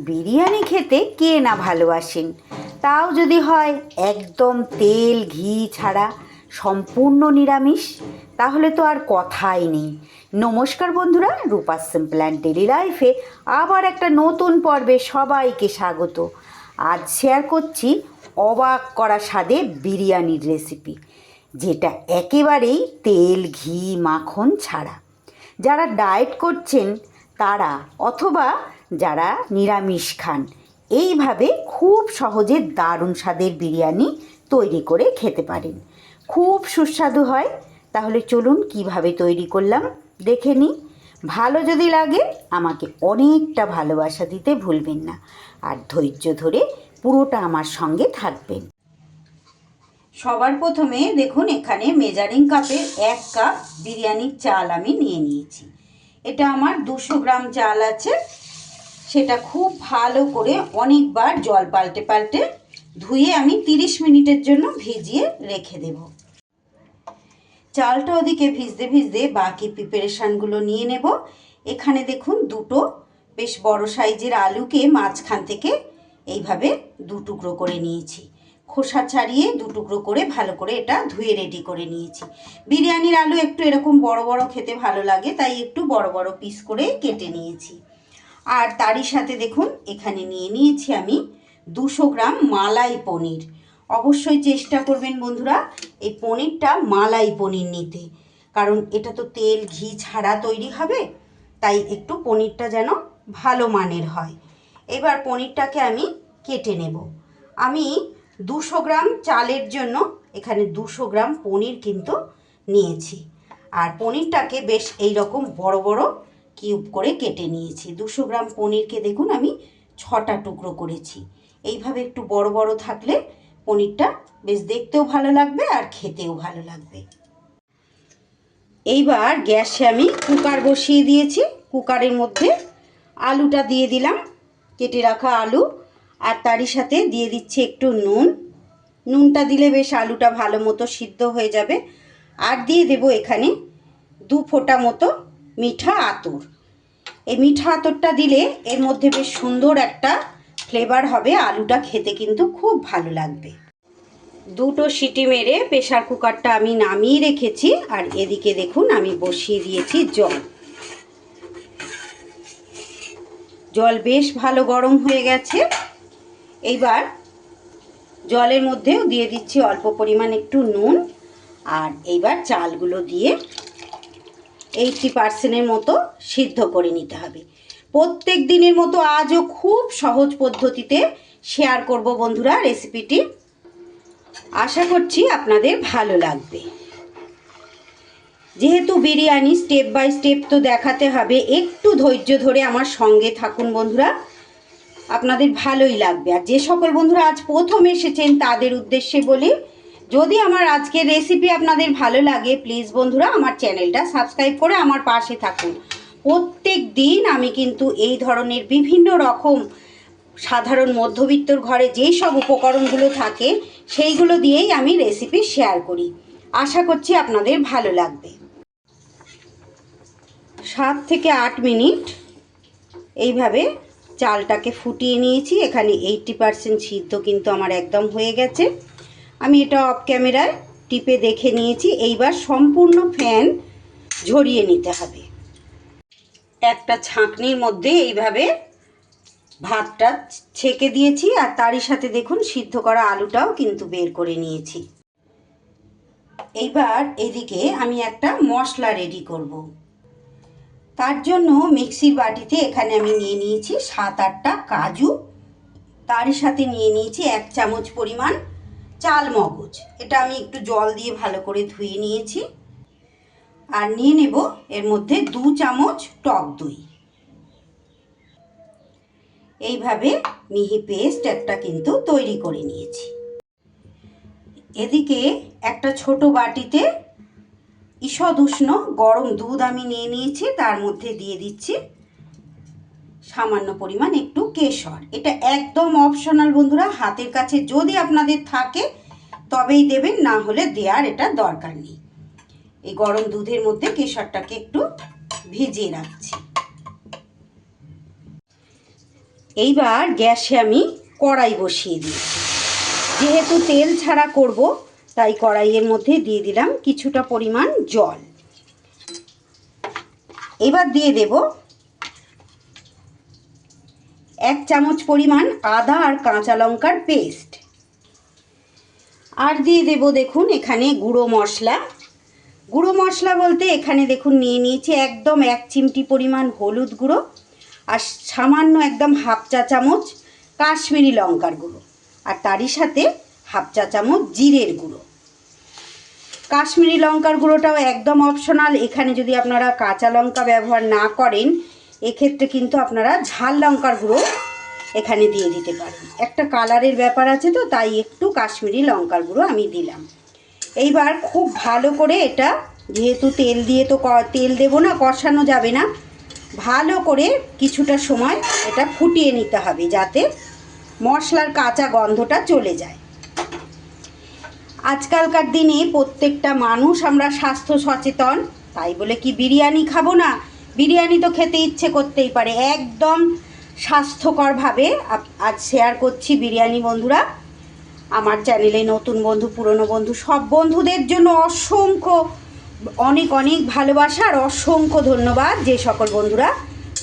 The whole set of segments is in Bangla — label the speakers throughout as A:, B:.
A: বিরিয়ানি খেতে কে না ভালোবাসেন, তাও যদি হয় একদম তেল ঘি ছাড়া, সম্পূর্ণ নিরামিষ, তাহলে তো আর কথাই নেই। নমস্কার বন্ধুরা, রূপা সিম্পল অ্যান্ড ডেলি লাইফে আবার একটা নতুন পর্বে সবাইকে স্বাগত। আজ শেয়ার করছি অবাক করা স্বাদে বিরিয়ানির রেসিপি, যেটা একেবারেই তেল ঘি মাখন ছাড়া। যারা ডায়েট করছেন তারা, অথবা যারা নিরামিষ খান, এইভাবে খুব সহজে দারুণ স্বাদের বিরিয়ানি তৈরি করে খেতে পারেন। খুব সুস্বাদু হয়। তাহলে চলুন কিভাবে তৈরি করলাম দেখে নিই। ভালো যদি লাগে আমাকে অনেকটা ভালোবাসা দিতে ভুলবেন না, আর ধৈর্য ধরে পুরোটা আমার সঙ্গে থাকবেন। সবার প্রথমে দেখুন, এখানে মেজারিং কাপে 1 কাপ বিরিয়ানির চাল আমি নিয়ে নিয়েছি। এটা আমার 200 গ্রাম চাল আছে। সেটা খুব ভালো করে অনেকবার জল পাল্টে পাল্টে ধুয়ে আমি 30 মিনিটের জন্য ভিজিয়ে রেখে দেব। চালটা ওদিকে ভিজতে ভিজতে বাকি প্রিপারেশানগুলো নিয়ে নেব। এখানে দেখুন, দুটো বেশ বড় সাইজের আলুকে মাঝখান থেকে এইভাবে 2 টুকরো করে নিয়েছি। খোসা ছাড়িয়ে 2 টুকরো করে ভালো করে এটা ধুয়ে রেডি করে নিয়েছি। বিরিয়ানির আলু একটু এরকম বড় বড় খেতে ভালো লাগে, তাই একটু বড় বড় পিস করে কেটে নিয়েছি। আর তারই সাথে দেখুন, এখানে নিয়ে নিয়েছি আমি 200 গ্রাম মালাই পনির। অবশ্যই চেষ্টা করবেন বন্ধুরা এই পনিরটা মালাই পনির নিতে, কারণ এটা তো তেল ঘি ছাড়া তৈরি হবে, তাই একটু পনিরটা যেন ভালো মানের হয়। এবার পনিরটাকে আমি কেটে নেব। আমি 200 গ্রাম চালের জন্য এখানে 200 গ্রাম পনির কিন্তু নিয়েছি। আর পনিরটাকে বেশ এই রকম বড় বড় কিউব করে কেটে নিয়েছি। 200 গ্রাম পনিরকে দেখুন আমি 6টা টুকরো করেছি। এইভাবে একটু বড় বড় থাকলে পনিরটা বেশ দেখতেও ভালো লাগবে আর খেতেও ভালো লাগবে। এইবার গ্যাসে আমি কুকার বসিয়ে দিয়েছি। কুকারের মধ্যে আলুটা দিয়ে দিলাম, কেটে রাখা আলু, আর তারই সাথে দিয়ে দিচ্ছি একটু নুন। নুনটা দিলে বেশ আলুটা ভালো মতো সিদ্ধ হয়ে যাবে। আর দিয়ে দেব এখানে 2 ফোঁটা মতো মিঠা আতর। এই মিঠা আতরটা দিলে এর মধ্যে বেশ সুন্দর একটা ফ্লেভার হবে, আলুটা খেতে কিন্তু খুব ভালো লাগবে। 2টো সিটি মেরে প্রেসার কুকারটা আমি নামিয়ে রেখেছি। আর এদিকে দেখুন আমি বসিয়ে দিয়েছি জল। জল বেশ ভালো গরম হয়ে গেছে। এইবার জলের মধ্যেও দিয়ে দিচ্ছি অল্প পরিমাণ একটু নুন। আর এইবার চালগুলো দিয়ে 80% মতো সিদ্ধ করে নিতে হবে। প্রত্যেক দিনের মতো আজও খুব সহজ পদ্ধতিতে শেয়ার করব বন্ধুরা রেসিপিটি। আশা করছি আপনাদের ভালো লাগবে। যেহেতু বিরিয়ানি স্টেপ বাই স্টেপ তো দেখাতে হবে, একটু ধৈর্য ধরে আমার সঙ্গে থাকুন বন্ধুরা, আপনাদের ভালোই লাগবে। আর যে সকল বন্ধুরা আজ প্রথম এসেছেন তাদের উদ্দেশ্যে বলি, যদি আমার আজকের রেসিপি আপনাদের ভালো লাগে প্লিজ বন্ধুরা আমার চ্যানেলটা সাবস্ক্রাইব করে আমার পাশে থাকুন। প্রত্যেক দিন আমি কিন্তু এই ধরনের বিভিন্ন রকম সাধারণ মধ্যবিত্তর ঘরে যেই সব উপকরণগুলো থাকে সেইগুলো দিয়েই আমি রেসিপি শেয়ার করি। আশা করছি আপনাদের ভালো লাগবে। 7 থেকে 8 মিনিট এইভাবে চালটাকে ফুটিয়ে নিয়েছি। এখানে 80% সিদ্ধ কিন্তু আমার একদম হয়ে গেছে। আমি এটা অফ ক্যামেরায় টিপে দেখে নিয়েছি। এইবার সম্পূর্ণ ফ্যান ঝরিয়ে নিতে হবে। একটা ছাঁকনির মধ্যে এইভাবে ভাতটা ছেঁকে দিয়েছি, আর তারই সাথে দেখুন সিদ্ধ করা আলুটাও কিন্তু বের করে নিয়েছি। এইবার এদিকে আমি একটা মশলা রেডি করব। তার জন্য মিক্সির বাটিতে এখানে আমি নিয়ে নিয়েছি 7-8টা কাজু, তারই সাথে নিয়ে নিয়েছি 1 চামচ পরিমাণ চাল মগজ। এটা আমি একটু জল দিয়ে ভালো করে ধুয়ে নিয়েছি। আর নিয়ে নেব এর মধ্যে 2 চামচ টক দই। এইভাবে মিহি পেস্ট একটা কিন্তু তৈরি করে নিয়েছি। এদিকে একটা ছোট বাটিতে ঈষৎ উষ্ণ গরম দুধ আমি নিয়ে নিয়েছি। তার মধ্যে দিয়ে দিচ্ছি সামান্য পরিমাণ একটু কেশর। এটা একদম অপশনাল বন্ধুরা, হাতের কাছে যদি আপনাদের থাকে তবেই দেবেন, না হলে দেওয়ার এটা দরকার নেই। এই গরম দুধের মধ্যে কেশরটাকে একটু ভিজিয়ে রাখছি। এইবার গ্যাসে আমি কড়াই বসিয়ে দিই। যেহেতু তেল ছাড়া করব, তাই কড়াইয়ের মধ্যে দিয়ে দিলাম কিছুটা পরিমাণ জল। এবার দিয়ে দেব 1 চামচ পরিমাণ আদা আর কাঁচা লঙ্কার পেস্ট। আর দিয়ে দেব দেখুন এখানে গুঁড়ো মশলা। গুঁড়ো মশলা বলতে এখানে দেখুন নিয়ে নিয়েছি একদম 1 চিমটি পরিমাণ হলুদ গুঁড়ো, আর সামান্য একদম হাফ চা চামচ কাশ্মীরি লঙ্কার গুঁড়ো, আর তারই সাথে হাফ চা চামচ জিরের গুঁড়ো। কাশ্মীরি লঙ্কার গুঁড়োটাও একদম অপশনাল। এখানে যদি আপনারা কাঁচা লঙ্কা ব্যবহার না করেন, এক্ষেত্রে কিন্তু আপনারা ঝাল লঙ্কার গুঁড়ো এখানে দিয়ে দিতে পারেন। একটা কালারের ব্যাপার আছে, তো তাই একটু কাশ্মীরি লঙ্কার গুঁড়ো আমি দিলাম। এইবার খুব ভালো করে এটা, যেহেতু তেল দিয়ে তো তেল দেবো না, কষানো যাবে না, ভালো করে কিছুটা সময় এটা ফুটিয়ে নিতে হবে যাতে মশলার কাঁচা গন্ধটা চলে যায়। আজকালকার দিনে প্রত্যেকটা মানুষ আমরা স্বাস্থ্য সচেতন, তাই বলে কি বিরিয়ানি খাবো না? বিরিয়ানি তো খেতে ইচ্ছে করতেই পারে। একদম স্বাস্থ্যকরভাবে আজ শেয়ার করছি বিরিয়ানি বন্ধুরা। আমার চ্যানেলে নতুন বন্ধু, পুরনো বন্ধু, সব বন্ধুদের জন্য অসংখ্য অনেক অনেক ভালোবাসা আর অসংখ্য ধন্যবাদ। যে সকল বন্ধুরা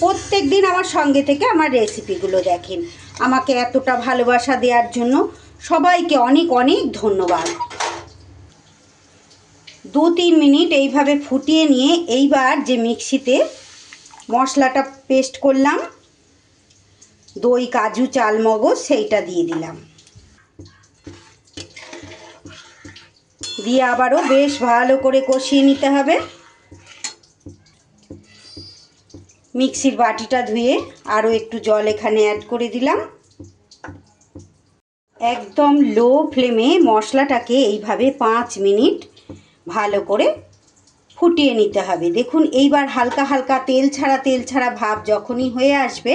A: প্রত্যেক দিন আমার সঙ্গে থেকে আমার রেসিপিগুলো দেখেন, আমাকে এতটা ভালোবাসা দেওয়ার জন্য সবাইকে অনেক অনেক ধন্যবাদ। 2-3 মিনিট এইভাবে ফুটিয়ে নিয়ে এইবার যে মিক্সিতে মশলাটা পেস্ট করলাম, দই, কাজু, চালমগজ, সেইটা দিয়ে দিলাম। দিয়ে আবারও বেশ ভালো করে কষিয়ে নিতে হবে। মিক্সির বাটিটা ধুয়ে আরও একটু জল এখানে অ্যাড করে দিলাম। একদম লো ফ্লেমে মশলাটাকে এইভাবে 5 মিনিট ভালো করে ফুটিয়ে নিতে হবে। দেখুন এইবার হালকা হালকা তেল ছাড়া ভাব যখনই হয়ে আসবে,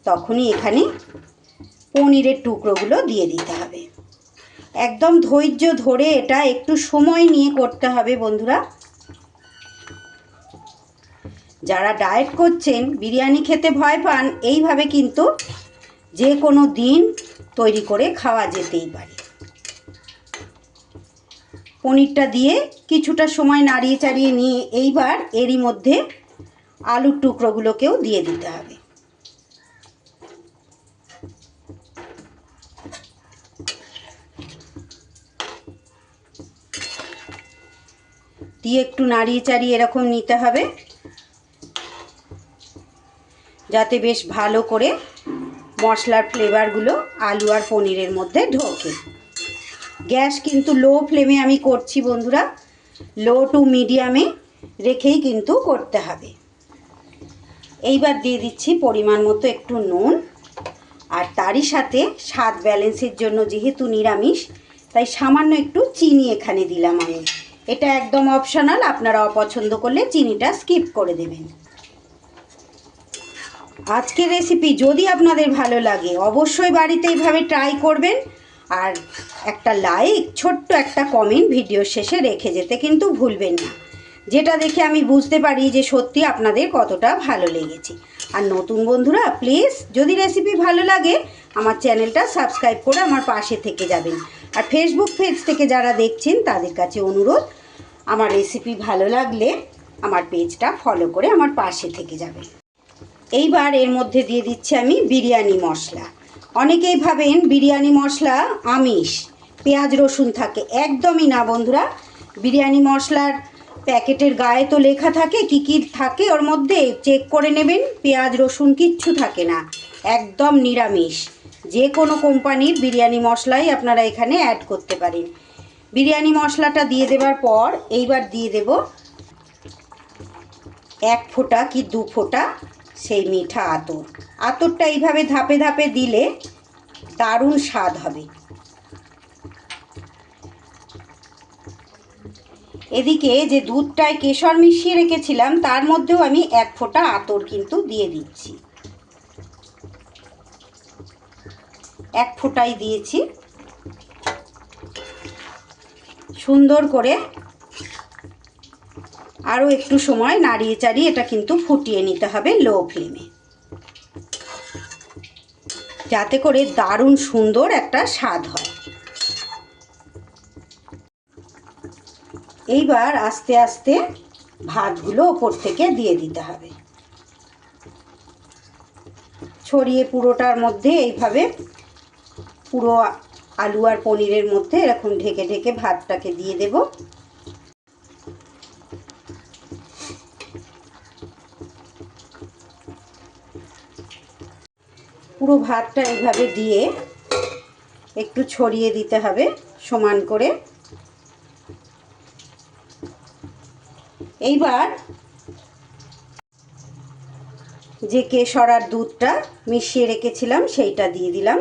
A: তখনই এখানে পনিরের টুকরোগুলো দিয়ে দিতে হবে। একদম ধৈর্য ধরে এটা একটু সময় নিয়ে করতে হবে বন্ধুরা। যারা ডায়েট করছেন, বিরিয়ানি খেতে ভয় পান, এইভাবে কিন্তু যে কোনো দিন তৈরি করে খাওয়া যেতেই পারে। পনিরটা দিয়ে কিছুটা সময় নাড়িয়ে চাড়িয়ে নিয়ে এইবার এরই মধ্যে আলুর টুকরোগুলোকেও দিয়ে দিতে হবে। দিয়ে একটু নাড়িয়ে চাড়িয়ে এরকম নিতে হবে যাতে বেশ ভালো করে মশলার ফ্লেভারগুলো আলু আর পনিরের মধ্যে ঢোকে। গ্যাস কিন্তু লো ফ্লেমে আমি করছি বন্ধুরা, লো টু মিডিয়ামে রেখেই কিন্তু করতে হবে। এইবার দিয়ে দিচ্ছি পরিমাণ মতো একটু নুন, আর তারই সাথে স্বাদ ব্যালেন্সের জন্য, যেহেতু নিরামিষ, তাই সামান্য একটু চিনি এখানে দিলাম আমি। এটা একদম অপশনাল, আপনারা অপছন্দ করলে চিনিটা স্কিপ করে দেবেন। আজকের রেসিপি যদি আপনাদের ভালো লাগে, অবশ্যই বাড়িতে এইভাবে ট্রাই করবেন, আর একটা লাইক, ছোট্ট একটা কমেন্ট ভিডিও শেষে রেখে যেতে কিন্তু ভুলবেন না, যেটা দেখে আমি বুঝতে পারি যে সত্যি আপনাদের কতটা ভালো লেগেছে। আর নতুন বন্ধুরা প্লিজ, যদি রেসিপি ভালো লাগে, আমার চ্যানেলটা সাবস্ক্রাইব করে আমার পাশে থেকে যাবেন। আর ফেসবুক পেজ থেকে যারা দেখছেন, তাদের কাছে অনুরোধ, আমার রেসিপি ভালো লাগলে আমার পেজটা ফলো করে আমার পাশে থেকে যাবেন। এইবার এর মধ্যে দিয়ে দিচ্ছি আমি বিরিয়ানি মশলা। অনেকেই ভাবেন বিরিয়ানি মশলা আমিষ, পেঁয়াজ রসুন থাকে। একদমই না বন্ধুরা। বিরিয়ানি মশলার প্যাকেটের গায়ে তো লেখা থাকে কী কী থাকে, ওর মধ্যে চেক করে নেবেন। পেঁয়াজ রসুন কিচ্ছু থাকে না, একদম নিরামিষ। যে কোনো কোম্পানির বিরিয়ানি মশলাই আপনারা এখানে অ্যাড করতে পারেন। বিরিয়ানি মশলাটা দিয়ে দেওয়ার পর এইবার দিয়ে দেব 1 ফোঁটা কি 2 ফোঁটা সেই মিঠা আতর। আতরটা এইভাবে ধাপে ধাপে দিলে দারুণ স্বাদ হবে। এদিকে যে দুধটায় কেশর মিশিয়ে রেখেছিলাম, তার মধ্যেও আমি 1 ফোঁটা আতর কিন্তু দিয়ে দিচ্ছি। 1 ফোঁটাই দিয়েছি। সুন্দর করে আরও একটু সময় নাড়িয়ে চাড়িয়ে এটা কিন্তু ফুটিয়ে নিতে হবে লো ফ্লেমে। যাতে করে দারুণ সুন্দর একটা স্বাদ হয়। এইবার আস্তে আস্তে ভাতগুলো ওপর থেকে দিয়ে দিতে হবে, ছড়িয়ে পুরোটার মধ্যে এইভাবে পুরো আলু আর পনিরের মধ্যে এরকম ঢেকে ঢেকে ভাতটাকে দিয়ে দেব। পুরো ভাতটা এইভাবে দিয়ে একটু ছড়িয়ে দিতে হবে সমান করে। এইবার যে কেশর আর দুধটা মিশিয়ে রেখেছিলাম সেইটা দিয়ে দিলাম,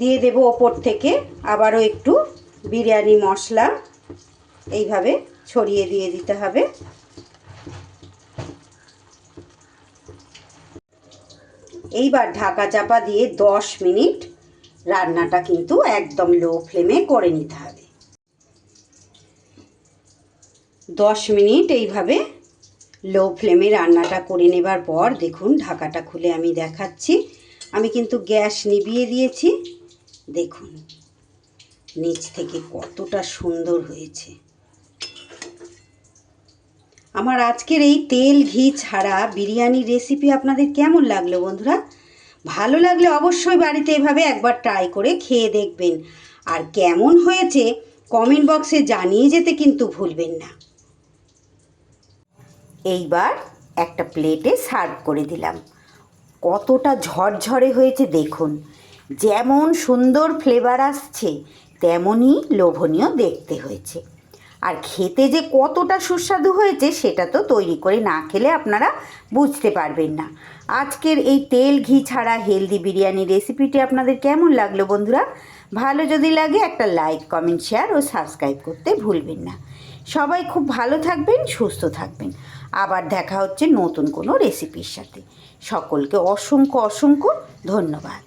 A: দিয়ে দেব ওপর থেকে আবারও একটু বিরিয়ানি মশলা, এইভাবে ছড়িয়ে দিয়ে দিতে হবে। এইবার ঢাকা চাপা দিয়ে 10 মিনিট রান্নাটা কিন্তু একদম লো ফ্লেমে করে নিতে হবে। 10 মিনিট এইভাবে লো ফ্লেমে রান্নাটা করে নেবার পর দেখুন ঢাকাটা খুলে আমি দেখাচ্ছি। আমি কিন্তু গ্যাস নিভিয়ে দিয়েছি, দেখুন নিচ থেকে কতটা সুন্দর হয়েছে। আমার আজকের এই তেল ঘি ছাড়া বিরিয়ানি রেসিপি আপনাদের কেমন লাগলো বন্ধুরা? ভালো লাগলে অবশ্যই বাড়িতে এভাবে একবার ট্রাই করে খেয়ে দেখবেন, আর কেমন হয়েছে কমেন্ট বক্সে জানিয়ে যেতে কিন্তু ভুলবেন না। এইবার একটা প্লেটে সার্ভ করে দিলাম। কতটা ঝরঝরে হয়েছে দেখুন, যেমন সুন্দর ফ্লেভার আসছে তেমনই লোভনীয় দেখতে হয়েছে, আর খেতে যে কতটা সুস্বাদু হয়েছে সেটা তো তৈরি করে না খেলে আপনারা বুঝতে পারবেন না। আজকের এই তেল ঘি ছাড়া হেলদি বিরিয়ানি রেসিপিটি আপনাদের কেমন লাগলো বন্ধুরা? ভালো যদি লাগে একটা লাইক, কমেন্ট, শেয়ার ও সাবস্ক্রাইব করতে ভুলবেন না। সবাই খুব ভালো থাকবেন, সুস্থ থাকবেন। আবার দেখা হচ্ছে নতুন কোনো রেসিপির সাথে। সকলকে অসংখ্য অসংখ্য ধন্যবাদ।